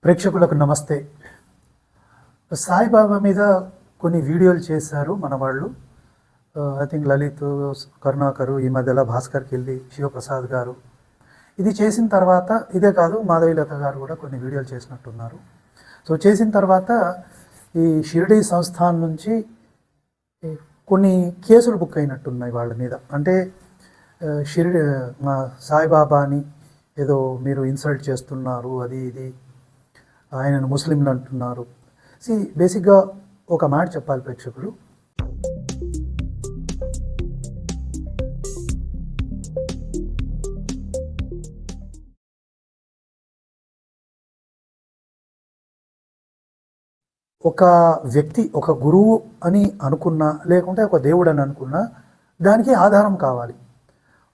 ప్రేక్షకులకు నమస్తే. సాయిబాబా మీద కొన్ని వీడియోలు చేశారు మన వాళ్ళు. ఐ థింక్ లలిత్, కరుణాకరు, ఈ మధ్యలో భాస్కర్కి వెళ్ళి శివప్రసాద్ గారు. ఇది చేసిన తర్వాత ఇదే కాదు, మాధవీలత గారు కూడా కొన్ని వీడియోలు చేసినట్టున్నారు. సో చేసిన తర్వాత ఈ షిరిడీ సంస్థాన్ నుంచి కొన్ని కేసులు బుక్ అయినట్టున్నాయి వాళ్ళ మీద. అంటే షిరిడి మా సాయిబాబాని ఏదో మీరు ఇన్సల్ట్ చేస్తున్నారు, అది ఇది, ఆయనను ముస్లింలు అంటున్నారు. బేసిక్గా ఒక మాట చెప్పాలి ప్రేక్షకులు, ఒక వ్యక్తి ఒక గురువు అని అనుకున్నా, లేకుంటే ఒక దేవుడు అని అనుకున్నా, దానికి ఆధారం కావాలి.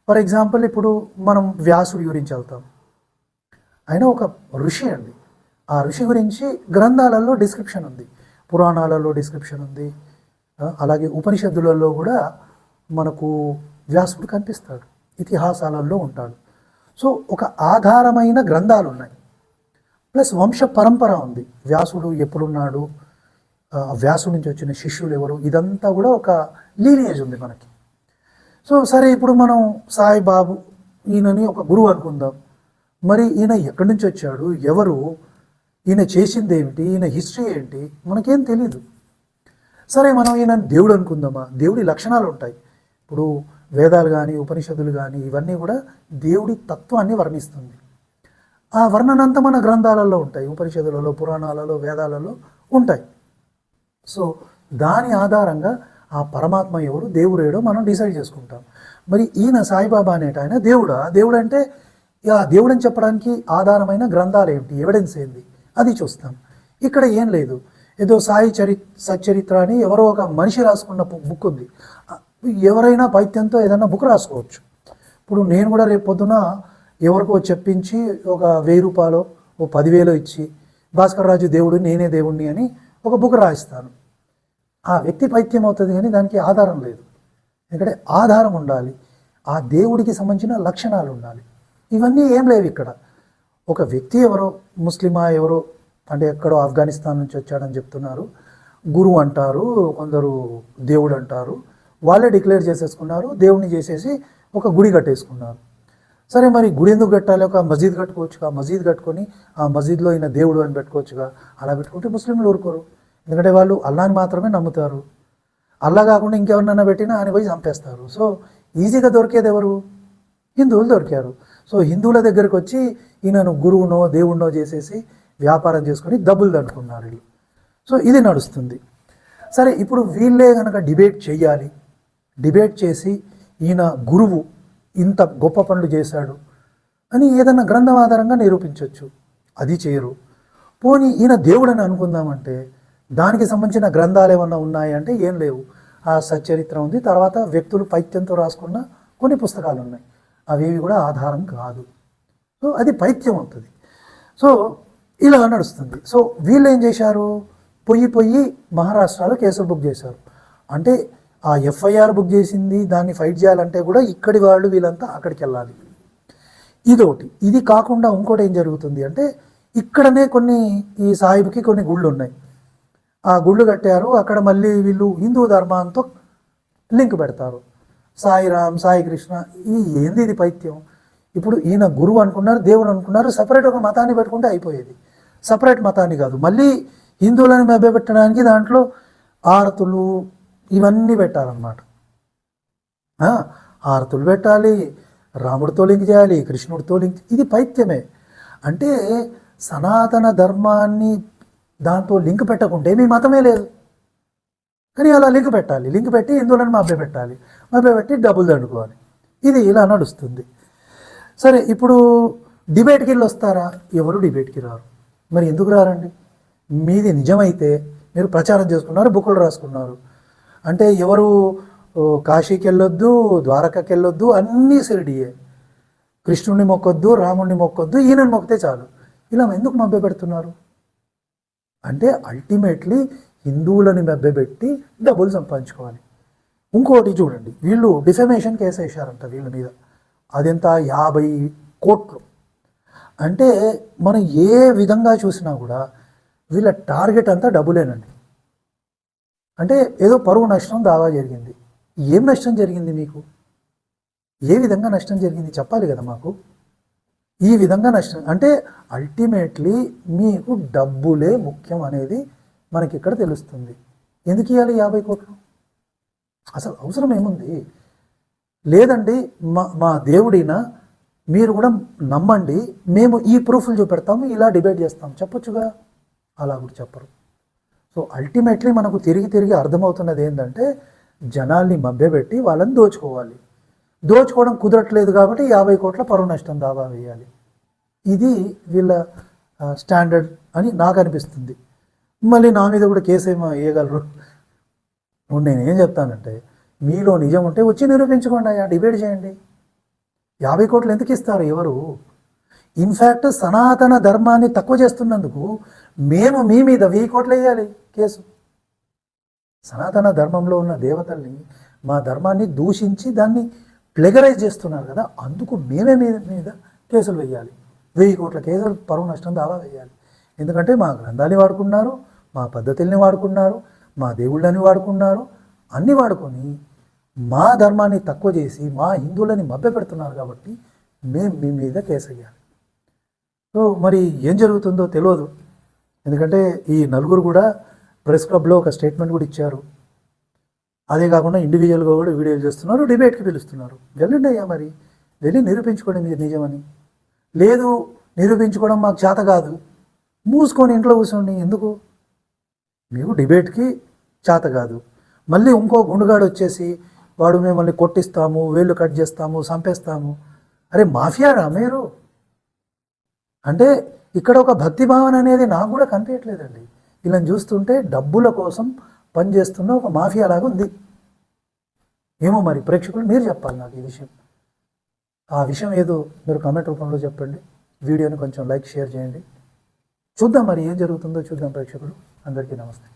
ఫర్ ఎగ్జాంపుల్, ఇప్పుడు మనం వ్యాసుడి గురించి వెళ్తాం. ఆయన ఒక ఋషి అండి. ఆ ఋషి గురించి గ్రంథాలలో డిస్క్రిప్షన్ ఉంది, పురాణాలలో డిస్క్రిప్షన్ ఉంది, అలాగే ఉపనిషత్తులలో కూడా మనకు వ్యాసుడు కనిపిస్తాడు, ఇతిహాసాలలో ఉంటాడు. సో ఒక ఆధారమైన గ్రంథాలు ఉన్నాయి, ప్లస్ వంశ పరంపర ఉంది. వ్యాసుడు ఎప్పుడున్నాడు, వ్యాసుడి నుంచి వచ్చిన శిష్యులు ఎవరు, ఇదంతా కూడా ఒక లీనియేజ్ ఉంది మనకి. సో సరే, ఇప్పుడు మనం సాయిబాబు ఈయనని ఒక గురువు అనుకుందాం. మరి ఈయన ఎక్కడి నుంచి వచ్చాడు, ఎవరు, ఈయన చేసింది ఏమిటి, ఈయన హిస్టరీ ఏంటి, మనకేం తెలీదు. సరే, మనం ఈయన దేవుడు అనుకుందామా? దేవుడి లక్షణాలు ఉంటాయి. ఇప్పుడు వేదాలు కానీ ఉపనిషత్తులు కానీ ఇవన్నీ కూడా దేవుడి తత్వాన్ని వర్ణిస్తుంది. ఆ వర్ణనంతా మన గ్రంథాలలో ఉంటాయి, ఉపనిషత్తులలో, పురాణాలలో, వేదాలలో ఉంటాయి. సో దాని ఆధారంగా ఆ పరమాత్మ ఎవరు, దేవుడు ఏడో మనం డిసైడ్ చేసుకుంటాం. మరి ఈయన సాయిబాబా అనేట ఆయన దేవుడా? దేవుడు అంటే ఆ దేవుడని చెప్పడానికి ఆధారమైన గ్రంథాలు ఏమిటి, ఎవిడెన్స్ ఏంది, అది చూస్తాం. ఇక్కడ ఏం లేదు, ఏదో సాయి సచ్చరిత్ర అని ఎవరో ఒక మనిషి రాసుకున్న బుక్ ఉంది. ఎవరైనా పైత్యంతో ఏదైనా బుక్ రాసుకోవచ్చు. ఇప్పుడు నేను కూడా రేపు పొద్దున ఎవరికో చెప్పించి ఒక 1000 రూపాయలు, ఓ 10,000 ఇచ్చి భాస్కర్ రాజు దేవుడు, నేనే దేవుణ్ణి అని ఒక బుక్ రాయిస్తాను. ఆ వ్యక్తి పైత్యం అవుతుంది, కానీ దానికి ఆధారం లేదు. ఎందుకంటే ఆధారం ఉండాలి, ఆ దేవుడికి సంబంధించిన లక్షణాలు ఉండాలి. ఇవన్నీ ఏం లేవు ఇక్కడ. ఒక వ్యక్తి ఎవరో, ముస్లిమా ఎవరో, అంటే ఎక్కడో ఆఫ్ఘనిస్తాన్ నుంచి వచ్చాడని చెప్తున్నారు, గురువు అంటారు, కొందరు దేవుడు అంటారు. వాళ్ళే డిక్లేర్ చేసేసుకున్నారు, దేవుడిని చేసేసి ఒక గుడి కట్టేసుకున్నారు. సరే, మరి గుడి ఎందుకు కట్టాలి? ఒక మసీద్ కట్టుకోవచ్చుగా, మసీద్ కట్టుకొని ఆ మసీద్లో ఈయన దేవుడు అని పెట్టుకోవచ్చుగా. అలా పెట్టుకుంటే ముస్లింలు ఊరుకోరు, ఎందుకంటే వాళ్ళు అల్లాని మాత్రమే నమ్ముతారు. అల్లా కాకుండా ఇంకెవరినన్నా పెట్టినా ఆయన పోయి చంపేస్తారు. సో ఈజీగా దొరికేది ఎవరు? హిందువులు దొరికారు. సో హిందువుల దగ్గరికి వచ్చి ఈయనను గురువునో దేవుడినో చేసేసి వ్యాపారం చేసుకొని డబ్బులు దండుకున్నారు వీళ్ళు. సో ఇది నడుస్తుంది. సరే, ఇప్పుడు వీళ్ళే కనుక డిబేట్ చేయాలి, డిబేట్ చేసి ఈయన గురువు ఇంత గొప్ప పనులు చేశాడు అని ఏదన్నా గ్రంథం ఆధారంగా నిరూపించవచ్చు. అది చేయరు. పోనీ ఈయన దేవుడని అనుకుందామంటే దానికి సంబంధించిన గ్రంథాలు ఏమన్నా ఉన్నాయి అంటే ఏం లేవు. ఆ సచ్చరిత్ర ఉంది, తర్వాత వ్యక్తులు పైత్యంతో రాసుకున్న కొన్ని పుస్తకాలు ఉన్నాయి, అవేవి కూడా ఆధారం కాదు. సో అది పైత్యం అవుతుంది. సో ఇలా నడుస్తుంది. సో వీళ్ళు ఏం చేశారు, పొయ్యి మహారాష్ట్రలో కేసులు బుక్ చేశారు. అంటే ఆ ఎఫ్ఐఆర్ బుక్ చేసింది, దాన్ని ఫైట్ చేయాలంటే కూడా ఇక్కడి వాళ్ళు వీళ్ళంతా అక్కడికి వెళ్ళాలి. ఇదొకటి. ఇది కాకుండా ఇంకోటి ఏం జరుగుతుంది అంటే, ఇక్కడనే కొన్ని ఈ సాయిబుకి కొన్ని గుళ్ళు ఉన్నాయి, ఆ గుళ్ళు కట్టారు. అక్కడ మళ్ళీ వీళ్ళు హిందూ ధర్మంతో లింక్ పెడతారు, సాయిరామ్, సాయి కృష్ణ. ఏంది ఇది పైత్యం? ఇప్పుడు ఈయన గురువు అనుకున్నారు, దేవుడు అనుకున్నారు, సపరేట్ ఒక మతాన్ని పెట్టుకుంటే అయిపోయేది. సపరేట్ మతాన్ని కాదు, మళ్ళీ హిందువులను మభ్యపెట్టడానికి దాంట్లో ఆరతులు ఇవన్నీ పెట్టాలన్నమాట. ఆరతులు పెట్టాలి, రాముడితో లింక్ చేయాలి, కృష్ణుడితో లింక్. ఇది పైత్యమే. అంటే సనాతన ధర్మాన్ని దాంతో లింక్ పెట్టకుంటే మీ మతమే లేదు. కానీ అలా లింక్ పెట్టాలి, లింక్ పెట్టి హిందువులను మభ్యపెట్టాలి, మభ్యపెట్టి డబ్బులు దండుకోవాలి. ఇది ఇలా నడుస్తుంది. సరే, ఇప్పుడు డిబేట్కి వెళ్ళి వస్తారా? ఎవరు డిబేట్కి రారు. మరి ఎందుకు రారండి? మీది నిజమైతే మీరు ప్రచారం చేసుకున్నారు, బుక్కులు రాసుకున్నారు. అంటే ఎవరు కాశీకి వెళ్ళొద్దు, ద్వారకాకి వెళ్ళొద్దు, అన్నీ షిరిడీయే. కృష్ణుడిని మొక్కొద్దు, రాముడిని మొక్కొద్దు, ఈయనని మొక్కితే చాలు. ఇలా ఎందుకు మభ్యపెడుతున్నారు? అంటే అల్టిమేట్లీ హిందువులని మభ్యపెట్టి డబ్బులు సంపాదించుకోవాలి. ఇంకోటి చూడండి, వీళ్ళు డిఫమేషన్ కేసు వేశారంట వీళ్ళ మీద. అదెంత 50 కోట్లు. అంటే మనం ఏ విధంగా చూసినా కూడా వీళ్ళ టార్గెట్ అంతా డబ్బులేనండి. అంటే ఏదో పరువు నష్టం దావా జరిగింది. ఏం నష్టం జరిగింది మీకు? ఏ విధంగా నష్టం జరిగింది చెప్పాలి కదా మాకు. ఈ విధంగా నష్టం అంటే అల్టిమేట్లీ మీకు డబ్బులే ముఖ్యం అనేది మనకి ఇక్కడ తెలుస్తుంది. ఎందుకు ఇవ్వాలి 50 కోట్లు? అసలు అవసరం ఏముంది? లేదండి మా దేవుడినా మీరు కూడా నమ్మండి, మేము ఈ ప్రూఫ్లు చూపెడతాము, ఇలా డిబేట్ చేస్తాం చెప్పొచ్చుగా. అలా కూడా చెప్పరు. సో అల్టిమేట్లీ మనకు తిరిగి అర్థమవుతున్నది ఏంటంటే జనాల్ని మభ్యపెట్టి వాళ్ళని దోచుకోవాలి. దోచుకోవడం కుదరట్లేదు కాబట్టి 50 కోట్ల పరువు నష్టం దావా వేయాలి. ఇది వీళ్ళ స్టాండర్డ్ అని నాకు అనిపిస్తుంది. మళ్ళీ నా మీద కూడా కేసు ఏమో వేయగలరు. నేనేం చెప్తానంటే మీలో నిజం ఉంటే వచ్చి నిరూపించుకోండి, డిబేట్ చేయండి. 50 కోట్లు ఎందుకు ఇస్తారు ఎవరు? ఇన్ఫ్యాక్ట్ సనాతన ధర్మాన్ని తక్కువ చేస్తున్నందుకు మేము మీ మీద 1000 కోట్లు వేయాలి కేసు. సనాతన ధర్మంలో ఉన్న దేవతల్ని, మా ధర్మాన్ని దూషించి దాన్ని ప్లెగరైజ్ చేస్తున్నారు కదా, అందుకు మేమే మీద కేసులు వేయాలి. 1000 కోట్ల కేసులు పరువు నష్టం దావా వేయాలి. ఎందుకంటే మా గ్రంథాన్ని వాడుకున్నారు, మా పద్ధతుల్ని వాడుకున్నారు, మా దేవుళ్ళని వాడుకున్నారు, అన్నీ వాడుకొని మా ధర్మాన్ని తక్కువ చేసి మా హిందువులని మభ్యపెడుతున్నారు కాబట్టి మేము మీ మీద కేసు వేయాలి. సో మరి ఏం జరుగుతుందో తెలియదు. ఎందుకంటే ఈ నలుగురు కూడా ప్రెస్ క్లబ్లో ఒక స్టేట్మెంట్ కూడా ఇచ్చారు. అదే కాకుండా ఇండివిజువల్గా కూడా వీడియోలు చేస్తున్నారు, డిబేట్కి పిలుస్తున్నారు. వెళ్ళండి అయ్యా, మరి వెళ్ళి నిరూపించుకోండి మీరు నిజమని. లేదు నిరూపించుకోవడం మాకు చేత కాదు, మూసుకొని ఇంట్లో కూర్చోండి. ఎందుకు? మీకు డిబేట్కి చేత కాదు, మళ్ళీ ఇంకో గుండుగాడు వచ్చేసి వాడు మిమ్మల్ని కొట్టిస్తాము, వేళ్ళు కట్ చేస్తాము, చంపేస్తాము. అరే మాఫియారా మీరు? అంటే ఇక్కడ ఒక భక్తి భావన అనేది నాకు కూడా కనిపించట్లేదండి. వీళ్ళని చూస్తుంటే డబ్బుల కోసం పనిచేస్తున్న ఒక మాఫియా లాగా ఉంది. ఏమో మరి ప్రేక్షకులు మీరు చెప్పాలి నాకు ఈ విషయం. ఆ విషయం ఏదో మీరు కామెంట్ రూపంలో చెప్పండి. వీడియోని కొంచెం లైక్ షేర్ చేయండి. చూద్దాం మరి ఏం జరుగుతుందో చూద్దాం ప్రేక్షకులు. అందరికీ నమస్తే.